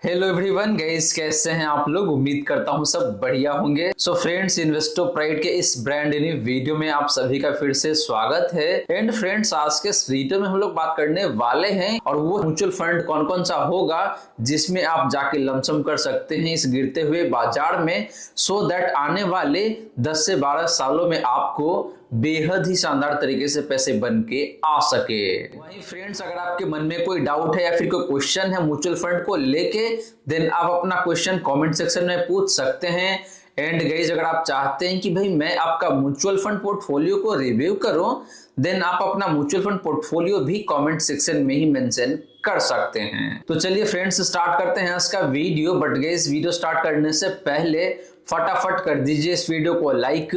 Hello everyone guys, कैसे हैं आप लोग। उम्मीद करता हूं सब बढ़िया होंगे। सो फ्रेंड्स, इन्वेस्टो प्राइड के इस ब्रांड न्यू वीडियो में आप सभी का फिर से स्वागत है। एंड फ्रेंड्स, आज के इस वीडियो में हम लोग बात करने वाले हैं और वो म्यूचुअल फंड कौन कौन सा होगा जिसमें आप जाके लमसम कर सकते हैं इस गिरते हुए बाजार में, सो दैट आने वाले 10 से 12 सालों में आपको बेहद ही शानदार तरीके से पैसे बन के आ सके। वहीं फ्रेंड्स, अगर आपके मन में कोई डाउट है या फिर कोई क्वेश्चन है म्यूचुअल फंड को लेके, देन आप अपना क्वेश्चन कमेंट सेक्शन में पूछ सकते हैं। एंड गाइस, अगर आप चाहते हैं कि भाई मैं आपका म्यूचुअल फंड पोर्टफोलियो को रिव्यू करूं, देन आप अपना म्यूचुअल फंड पोर्टफोलियो भी कमेंट सेक्शन में ही मेंशन कर सकते हैं। तो चलिए फ्रेंड्स, स्टार्ट करते हैं इसका video. But guys, video start करने से पहले फटाफट कर दीजिए इस वीडियो को लाइक।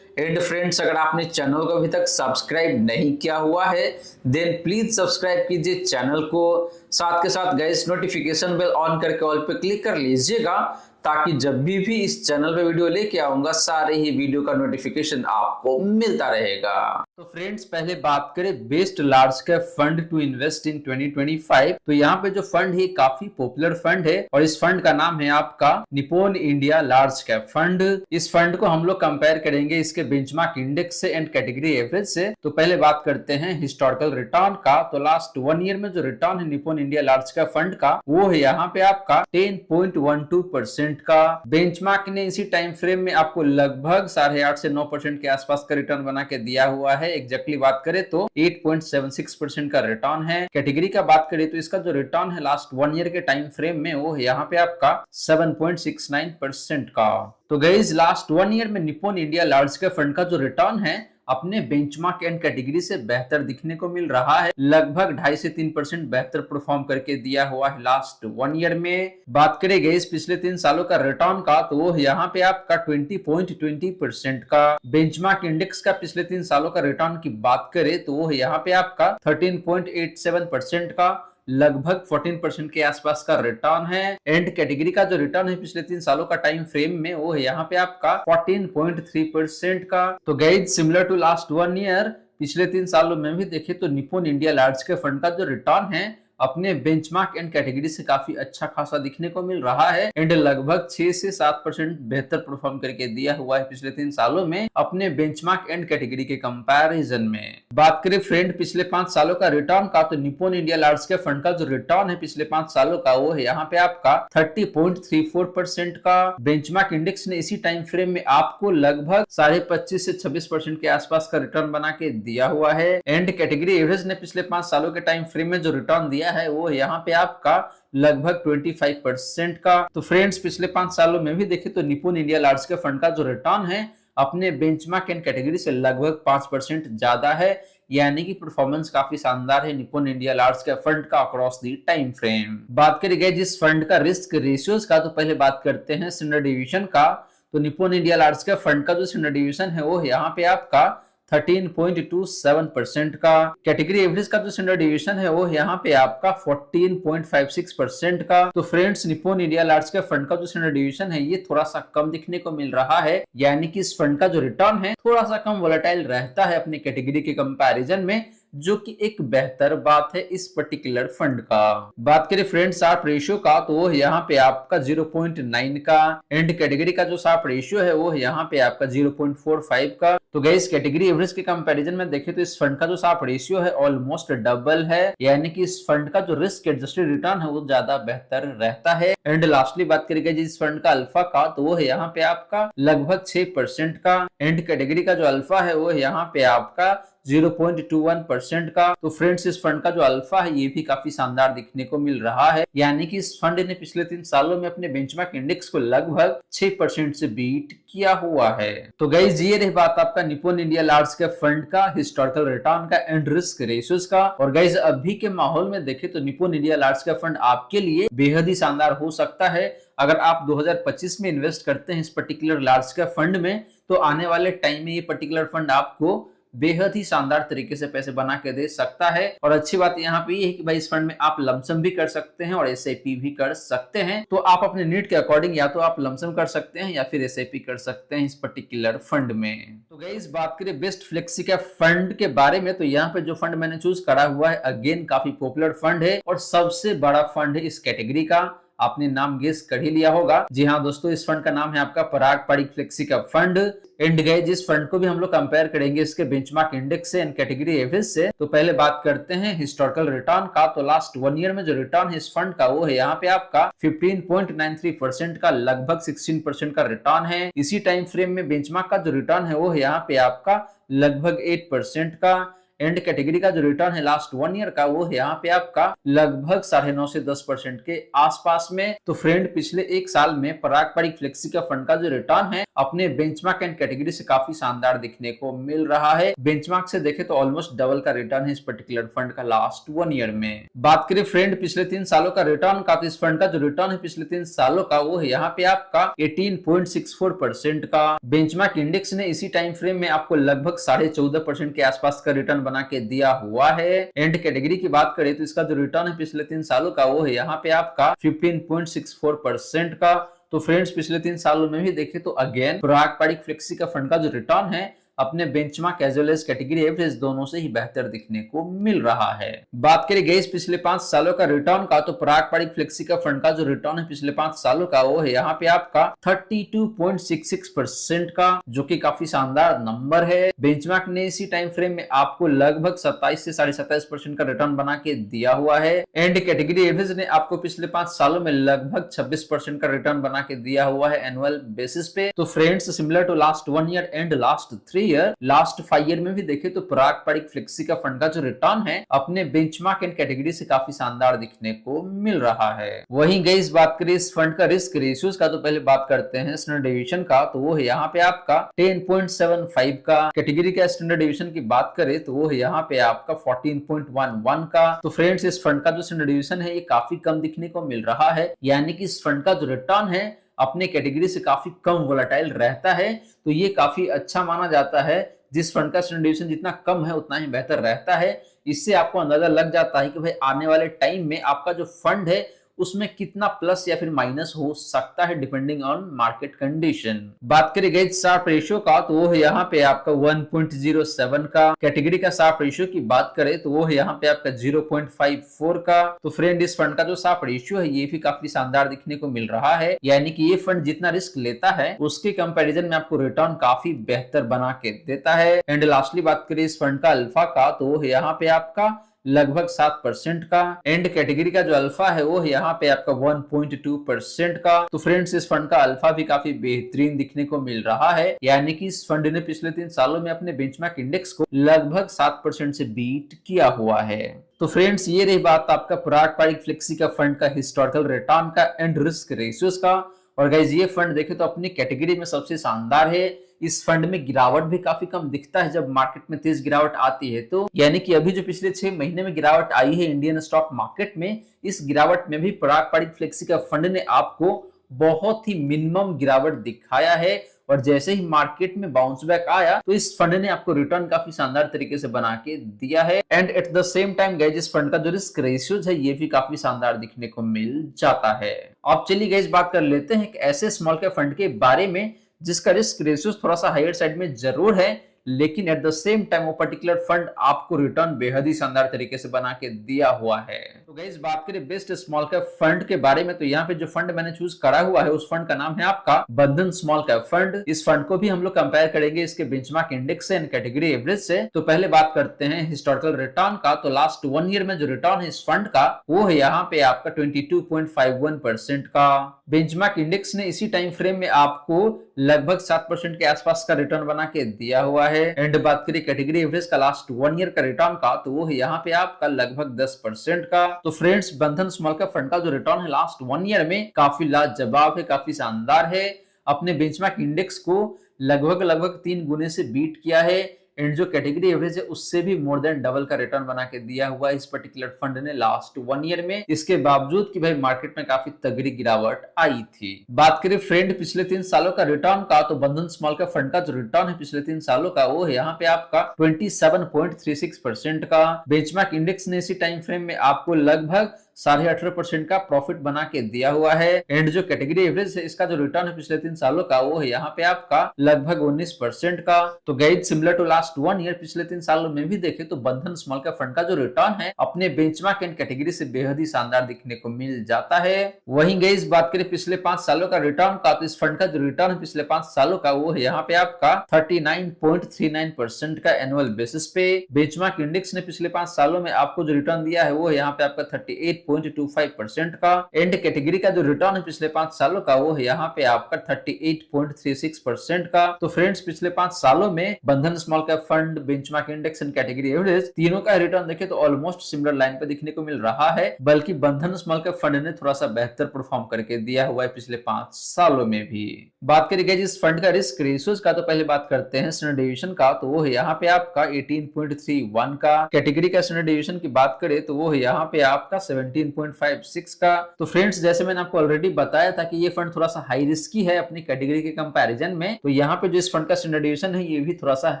एंड फ्रेंड्स, अगर आपने चैनल को अभी तक सब्सक्राइब नहीं किया हुआ है, देन प्लीज सब्सक्राइब कीजिए चैनल को। साथ के साथ गाइस, नोटिफिकेशन बेल ऑन करके ऑल पे क्लिक कर लीजिएगा, ताकि जब भी इस चैनल पे वीडियो लेके आऊंगा, सारे ही वीडियो का नोटिफिकेशन आपको मिलता रहेगा। तो फ्रेंड्स, पहले बात करें best large cap fund to invest in 2025। तो यहाँ पे जो फंड है काफी पॉपुलर फंड है और इस फंड का नाम है आपका Nippon India large cap fund. इस फंड को हम लोग कंपेयर करेंगे इसके बेंचमार्क इंडेक्स से एंड कैटेगरी एवरेज से। तो पहले बात करते हैं हिस्टोरिकल रिटर्न का। तो लास्ट 1 ईयर में जो रिटर्न है Nippon India large cap fund का, वो है यहाँ पे आपका 10.12% का। बेंचमार्क ने इसी टाइम फ्रेम में आपको लगभग 8.5 से 9% के आसपास का रिटर्न बना के दिया हुआ है। एग्जैक्टली बात करें तो 8.76% का रिटर्न है। कैटेगरी का बात करें तो इसका जो रिटर्न है लास्ट 1 ईयर के टाइम फ्रेम में, वो है यहाँ पे आपका 7.69% का। तो गाइस, लास्ट 1 ईयर में Nippon India large cap fund का जो रिटर्न है अपने बेंचमार्क एंड कैटेगरी से बेहतर दिखने को मिल रहा है। लगभग 2.5 से 3% बेहतर परफॉर्म करके दिया हुआ है लास्ट 1 ईयर में। बात करें इस पिछले 3 सालों का रिटर्न का, तो वो यहाँ पे आपका 20.20% का। बेंचमार्क इंडेक्स का पिछले 3 सालों का रिटर्न की बात करें तो वो यहाँ पे आपका 13.87% का। लगभग 14% के आसपास का रिटर्न है। एंड कैटेगरी का जो रिटर्न है पिछले 3 सालों का टाइम फ्रेम में, वो है यहाँ पे आपका 14.3% का। तो guys, similar to last 1 year, पिछले 3 सालों में भी देखे तो Nippon India large cap fund का जो रिटर्न है अपने बेंचमार्क एंड कैटेगरी से काफी अच्छा खासा दिखने को मिल रहा है। एंड लगभग 6 से 7% बेहतर परफॉर्म करके दिया हुआ है पिछले 3 सालों में अपने बेंचमार्क एंड कैटेगरी के कंपैरिजन में। बात करें फ्रेंड पिछले 5 सालों का रिटर्न का, तो Nippon India large cap fund का जो रिटर्न है पिछले 5 सालों का, वो है यहाँ पे आपका 30.34% का। बेंचमार्क इंडेक्स ने इसी टाइम फ्रेम में आपको लगभग 25.5 से 26% के आसपास का रिटर्न बना के दिया हुआ है। एंड कैटेगरी एवरेज ने पिछले 5 सालों के टाइम फ्रेम में जो रिटर्न दिया है, वो यहाँ पे आपका लगभग 25% का। तो फ्रेंड्स, पिछले 5 सालों में भी देखे तो Nippon India large cap fund का जो रिटर्न है अपने बेंचमार्क एंड कैटेगरी से लगभग 5% ज्यादा है। यानी कि परफॉर्मेंस काफी शानदार है Nippon India large cap fund का अक्रॉस दी टाइम फ्रेम। बात करेंगे जिस फंड का रिस्क रेशियोज का, तो पहले बात करते हैं स्टैंडर्ड डिवीजन का। तो Nippon India large cap fund का जो स्टैंडर्ड डिवीजन है, वो यहाँ पे आपका 13.27% का। कैटेगरी एवरेज का जो स्टैंडर्ड डिवीजन है, वो यहाँ पे आपका 14.56% का। तो friends, Nippon India large cap fund का जो स्टैंडर्ड डिवीजन है, ये थोड़ा सा कम दिखने को मिल रहा है। यानी कि इस फंड का जो रिटर्न है थोड़ा सा कम वोलेटाइल रहता है अपनी कैटेगरी के कंपैरिजन में, जो कि एक बेहतर बात है इस पर्टिकुलर फंड का। बात करें फ्रेंड शार्प रेशियो का, तो वो यहाँ पे आपका 0.9 का। एंड कैटेगरी का जो शार्प रेशियो है, वो यहाँ पे आपका 0.45 का। तो गाइस, कैटेगरी एवरेज के कंपैरिजन में देखें तो इस फंड का जो शार्प रेशियो है ऑलमोस्ट डबल है। यानी कि इस फंड का जो रिस्क एडजस्टेड रिटर्न है वो ज्यादा बेहतर रहता है। एंड लास्टली बात करेंगे जिस फंड का अल्फा का, तो वो है यहाँ पे आपका लगभग 6% का। एंड कैटेगरी का जो अल्फा है, वो यहाँ पे आपका 0.21% का। तो फ्रेंड्स, इस फंड का जो अल्फा है ये भी काफी शानदार दिखने को मिल रहा है। यानी कि इस फंड ने पिछले 3 सालों में अपने बेंचमार्क इंडेक्स को लगभग 6% से बीट किया हुआ है। तो गाइस, ये रही बात आपका Nippon India large cap fund का हिस्टोरिकल रिटर्न का एंड रिस्क रेशियोज का। और गाइस, अभी के माहौल में देखें तो Nippon India large cap fund आपके लिए बेहद ही शानदार हो सकता है। अगर आप 2025 में इन्वेस्ट करते हैं इस पर्टिकुलर लार्ज कैप फंड में, तो आने वाले टाइम में ये पर्टिकुलर फंड आपको बेहद ही शानदार तरीके से पैसे बना के दे सकता है। और अच्छी बात यहाँ पे ये है कि भाई इस फंड में आप लमसम भी कर सकते हैं और एसआईपी भी कर सकते हैं। तो आप अपने नीड के अकॉर्डिंग या तो आप लमसम कर सकते हैं या फिर एसआईपी कर सकते हैं इस पर्टिकुलर फंड में। तो गाइस, बात करें बेस्ट फ्लेक्सी कैप फंड के बारे में, तो यहाँ पे जो फंड मैंने चूज करा हुआ है अगेन काफी पॉपुलर फंड है और सबसे बड़ा फंड है इस कैटेगरी का। आपने नाम गेस कर ही लिया होगा। जी हाँ दोस्तों, इस फंड का नाम है आपका पराग पारिक फ्लेक्सी का फंड। एंड गाइस, इस फंड को भी हम लोग कंपेयर करेंगे इसके बेंचमार्क इंडेक्स से एंड कैटेगरी एवरेज से। तो पहले बात करते हैं हिस्टोरिकल रिटर्न का। तो लास्ट 1 ईयर में जो रिटर्न है इस फंड का वो है यहाँ पे आपका 15.93% का, लगभग 16% का रिटर्न है। इसी टाइम फ्रेम में बेंचमार्क का जो रिटर्न है वो है यहाँ पे आपका लगभग 8% का। एंड कैटेगरी का जो रिटर्न है लास्ट 1 ईयर का वो है यहाँ पे आपका लगभग 9.5 से 10% के आसपास में। तो फ्रेंड, पिछले एक साल में पराग पारिक फ्लेक्सी का फंड का जो रिटर्न है अपने बेंचमार्क एंड कैटेगरी से काफी शानदार दिखने को मिल रहा है। बेंचमार्क से देखे तो ऑलमोस्ट डबल का रिटर्न है इस पर्टिकुलर फंड का लास्ट 1 ईयर में। बात करें फ्रेंड पिछले 3 सालों का रिटर्न का, तो इस फंड का जो रिटर्न है पिछले 3 सालों का वो है यहाँ पे आपका 18.64% का। बेंचमार्क इंडेक्स ने इसी टाइम फ्रेम में आपको लगभग 14.5% के आसपास का रिटर्न बना के दिया हुआ है। एंड कैटेगरी की बात करें तो इसका जो रिटर्न है पिछले 3 सालों का वो है यहाँ पे आपका 15.64% का। तो फ्रेंड्स, पिछले 3 सालों में भी देखें तो अगेन पराग पारिक फ्लेक्सी का फंड का जो रिटर्न है अपने benchmark as well as category average दोनों से ही बेहतर दिखने को मिल रहा है। बात करें गाइस पिछले 5 सालों का रिटर्न का, तो पराग पारिक फ्लेक्सी का फंड का जो रिटर्न है पिछले 5 सालों का वो है यहाँ पे आपका 32.66% का, जो कि काफी शानदार नंबर है। बेंचमार्क ने इसी टाइम फ्रेम में आपको लगभग 27 से 27.5% का रिटर्न बना के दिया हुआ है। एंड कैटेगरी एवरेज ने आपको पिछले 5 सालों में लगभग 26% का रिटर्न बना के दिया हुआ है एनुअल बेसिस पे। तो friends, similar to last 1 year and last 3 year, last 5 year में भी देखे तो पराग पारिक फ्लेक्सी का फंड का जो रिटर्न है अपने बेंचमार्क एंड कैटेगरी से काफी शानदार दिखने को मिल रहा है। वहीं गाइस, बात करें इस फंड का रिस्क रेशियोज का, तो पहले बात करते हैं स्टैंडर्ड डेविएशन का। तो वो है यहाँ पे आपका 10.75 का। कैटेगरी का स्टैंडर्ड डेविएशन की बात करें तो वो है यहाँ पे आपका 14.11 का। तो फ्रेंड्स, इस फंड का जो स्टैंडर्ड डेविएशन है ये काफी कम दिखने को मिल रहा है, यानी कि इस फंड का जो रिटर्न है अपने कैटेगरी से काफी कम वोलेटाइल रहता है। तो ये काफी अच्छा माना जाता है। जिस फंड का स्टैंडर्ड डेविएशन जितना कम है उतना ही बेहतर रहता है। इससे आपको अंदाजा लग जाता है कि भाई आने वाले टाइम में आपका जो फंड है उसमें कितना प्लस या फिर माइनस हो सकता है डिपेंडिंग ऑन मार्केट कंडीशन। बात करें गाइस शार्प रेशियो का, तो वो है यहाँ पे आपका 1.07 का। कैटेगरी का शार्प रेशियो की बात करें तो वो है यहाँ पे आपका 0.54 का। तो फ्रेंड, इस फंड का जो शार्प रेशियो है ये भी काफी शानदार दिखने को मिल रहा है, यानी कि ये फंड जितना रिस्क लेता है उसके कंपैरिजन में आपको रिटर्न काफी बेहतर बना के देता है। एंड लास्टली बात करें इस फंड का अल्फा का, तो वो है यहाँ पे आपका लगभग 7% का। एंड कैटेगरी का जो अल्फा है वो है यहाँ पे आपका 1.2% का। तो फ्रेंड्स, इस फंड का अल्फा भी काफी बेहतरीन दिखने को मिल रहा है, यानी कि इस फंड ने पिछले 3 सालों में अपने बेंचमार्क इंडेक्स को लगभग 7% से बीट किया हुआ है। तो फ्रेंड्स, ये रही बात आपका पराग पारिक फ्लेक्सी का फंड का हिस्टोरिकल रिटर्न का एंड रिस्क रेशियोज का। और गाइस, ये फंड देखे तो अपनी कैटेगरी में सबसे शानदार है। इस फंड में गिरावट भी काफी कम दिखता है जब मार्केट में तेज गिरावट आती है। तो यानी कि अभी जो पिछले 6 महीने में गिरावट आई है इंडियन स्टॉक मार्केट में, इस गिरावट में भी पराग पारिक फ्लेक्सी का फंड ने आपको बहुत ही मिनिमम गिरावट दिखाया है। और जैसे ही मार्केट में बाउंस बैक आया तो इस फंड ने आपको रिटर्न काफी शानदार तरीके से बना के दिया है। And at the same time guys, इस फंड का जो रिस्क रेशियोज है ये भी काफी शानदार दिखने को मिल जाता है। अब चलिए गाइस बात कर लेते हैं एक ऐसे स्मॉल कैप फंड के बारे में जिसका रिस्क रेशियोज थोड़ा सा हायर साइड में जरूर है, लेकिन एट द सेम टाइम वो पर्टिकुलर फंड आपको रिटर्न बेहद ही शानदार तरीके से बना के दिया हुआ है। तो गाइस, बात करें बेस्ट स्मॉल कैप फंड के बारे में, तो यहाँ पे जो फंड मैंने चूज करा हुआ है उस फंड का नाम है आपका बंधन स्मॉल कैप फंड। इस फंड को भी हम लोग कंपेयर करेंगे इसके बेंचमार्क इंडेक्स से एंड कैटेगरी एवरेज से। तो पहले बात करते हैं हिस्टोरिकल रिटर्न का। तो लास्ट 1 ईयर में जो रिटर्न है इस फंड का वो है यहाँ पे आपका 22.51% का। बेंचमार्क इंडेक्स ने इसी टाइम फ्रेम में आपको लगभग 7% के आसपास का रिटर्न बना के दिया हुआ है। एंड बात करें कैटेगरी एवरेज का लास्ट 1 ईयर का रिटर्न का, तो वो है यहाँ पे आपका लगभग 10% का। तो फ्रेंड्स, बंधन स्मॉल कैप फंड का जो रिटर्न है लास्ट 1 ईयर में काफी लाजवाब है, काफी शानदार है। अपने बेंचमार्क इंडेक्स को लगभग 3 गुने से बीट किया है। एंड जो कैटेगरी एवरेज है उससे भी मोर देन डबल का रिटर्न बना के दिया हुआ है इस पर्टिकुलर फंड ने लास्ट 1 ईयर में, इसके बावजूद कि भाई मार्केट में काफी तगड़ी गिरावट आई थी। बात करें फ्रेंड पिछले 3 सालों का रिटर्न का, तो बंधन स्मॉल कैप फंड का जो रिटर्न है पिछले 3 सालों का वो है यहाँ पे आपका 27.36% का। बेंचमार्क इंडेक्स ने इसी टाइम फ्रेम में आपको लगभग 18.5% का प्रॉफिट बना के दिया हुआ है। एंड जो कैटेगरी एवरेज है इसका जो रिटर्न है पिछले 3 सालों का वो है यहाँ पे आपका लगभग 19% का। तो guys similar to last 1 year पिछले 3 सालों में भी देखे तो बंधन स्मॉल कैप फंड का जो रिटर्न है अपने बेंचमार्क एंड कैटेगरी से बेहद ही शानदार दिखने को मिल जाता है। वहीं गाइस बात करें पिछले 5 सालों का रिटर्न का, तो इस फंड का जो रिटर्न है पिछले 5 सालों का वो है यहाँ पे आपका 39.39% का एनुअल बेसिस पे। बेंचमार्क इंडेक्स ने पिछले 5 सालों में आपको जो रिटर्न दिया है वो है यहाँ पे आपका 38.25% का। एंड कैटेगरी का जो रिटर्न है पिछले 5 सालों का वो है यहाँ पे आपका 38.36% का। तो फ्रेंड्स पिछले 5 सालों में बंधन small cap fund, benchmark index and category average तीनों का रिटर्न देखे तो ऑलमोस्ट सिमिलर लाइन पे दिखने को मिल रहा है, बल्कि बंधन स्मॉल कैप फंड ने थोड़ा सा बेहतर परफॉर्म करके दिया हुआ है पिछले 5 सालों में भी। बात करेंगे जिस फंड का रिस्क रेशियोज का, तो पहले बात करते हैं स्टैंडर्ड डेविएशन का, तो वो है यहाँ पे आपका 18.31 का। कैटेगरी का स्टैंडर्ड डेविएशन की बात करें तो वो है यहाँ पे आपका 17.56 का। तो फ्रेंड्स जैसे मैंने आपको ऑलरेडी बताया था कि ये फंड थोड़ा सा हाई रिस्की है अपनी कैटेगरी के कंपैरिजन में, तो यहाँ पे जो इस फंड का स्टैंडर्ड डेविएशन है ये भी थोड़ा सा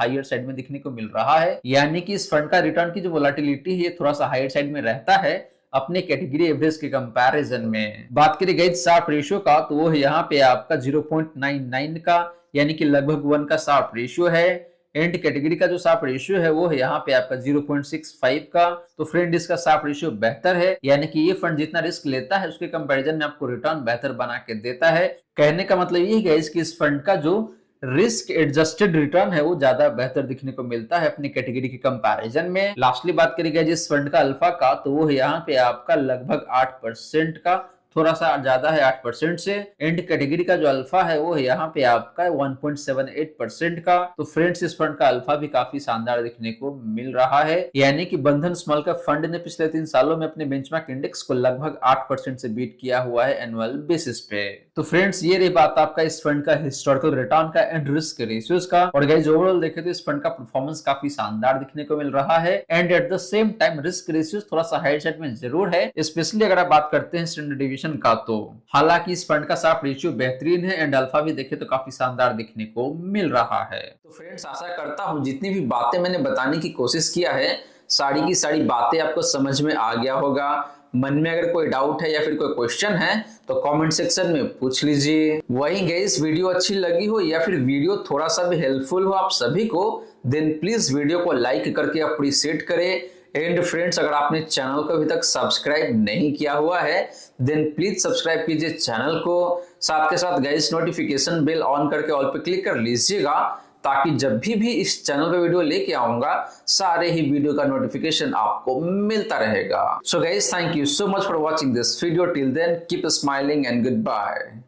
हायर साइड में दिखने को मिल रहा है, यानी कि इस फंड का रिटर्न की जो वोलेटिलिटी है ये थोड़ा सा हायर साइड में रहता है अपने कैटेगरी एवरेज के कंपैरिजन में। बात करें गाइस शार्प रेशियो का, तो वो है यहाँ पे आपका 0.99 का, यानी कि लगभग 1 का शार्प रेशियो है। एंड कैटेगरी का जो शार्प रेशियो है वो है यहाँ पे आपका 0.65 का। तो फ्रेंड इसका शार्प रेशियो बेहतर है, यानी कि ये फंड जितना रिस्क लेता है उसके कंपैरिजन में आपको रिटर्न बेहतर बना के देता है। कहने का मतलब ये है कि इस फंड का जो रिस्क एडजस्टेड रिटर्न है वो ज्यादा बेहतर दिखने को मिलता है अपनी कैटेगरी के कंपैरिजन में। लास्टली बात करेंगे जिस फंड का अल्फा का, तो वो है यहाँ पे आपका लगभग 8% का, थोड़ा सा ज्यादा है 8% से। एंड कैटेगरी का जो अल्फा है वो है यहाँ पे आपका 1.78% का। तो फ्रेंड्स इस फंड का अल्फा भी काफी शानदार दिखने को मिल रहा है, यानी कि बंधन स्मॉल कैप फंड ने पिछले 3 सालों में अपने बेंचमार्क इंडेक्स को लगभग 8% से बीट किया हुआ है एनुअल बेसिस पे। तो फ्रेंड्स ये रही बात आपका इस फंड का हिस्टोरिकल रिटर्न का एंड रिस्क रेशियोज का। और गाइस ओवरऑल देखें तो इस फंड का परफॉर्मेंस काफी शानदार दिखने को मिल रहा है, and at the same time risk ratios थोड़ा सा हाई साइड में जरूर है, स्पेशली अगर आप बात करते हैं स्टैंडर्ड डेविएशन का। तो हालांकि इस फंड का शार्प रेशियो बेहतरीन है एंड अल्फा भी देखे तो काफी शानदार दिखने को मिल रहा है। तो फ्रेंड्स आशा करता हूं जितनी भी बातें मैंने बताने की कोशिश किया है सारी की सारी बातें आपको समझ में आ गया होगा। मन में अगर कोई डाउट है या फिर कोई क्वेश्चन है तो कमेंट सेक्शन में पूछ लीजिए। वहीं गाइस वीडियो अच्छी लगी हो या फिर वीडियो थोड़ा सा भी हेल्पफुल हो आप सभी को, देन प्लीज वीडियो को लाइक करके अप्रिशिएट करें। एंड फ्रेंड्स अगर आपने चैनल को अभी तक सब्सक्राइब नहीं किया हुआ है देन प्लीज सब्सक्राइब कीजिए चैनल को। साथ के साथ गाइस नोटिफिकेशन बेल ऑन करके ऑल पे क्लिक कर लीजिएगा, ताकि जब भी इस चैनल पे वीडियो लेके आऊंगा सारे ही वीडियो का नोटिफिकेशन आपको मिलता रहेगा। So guys thank you so much for watching this video. Till then keep smiling and good bye.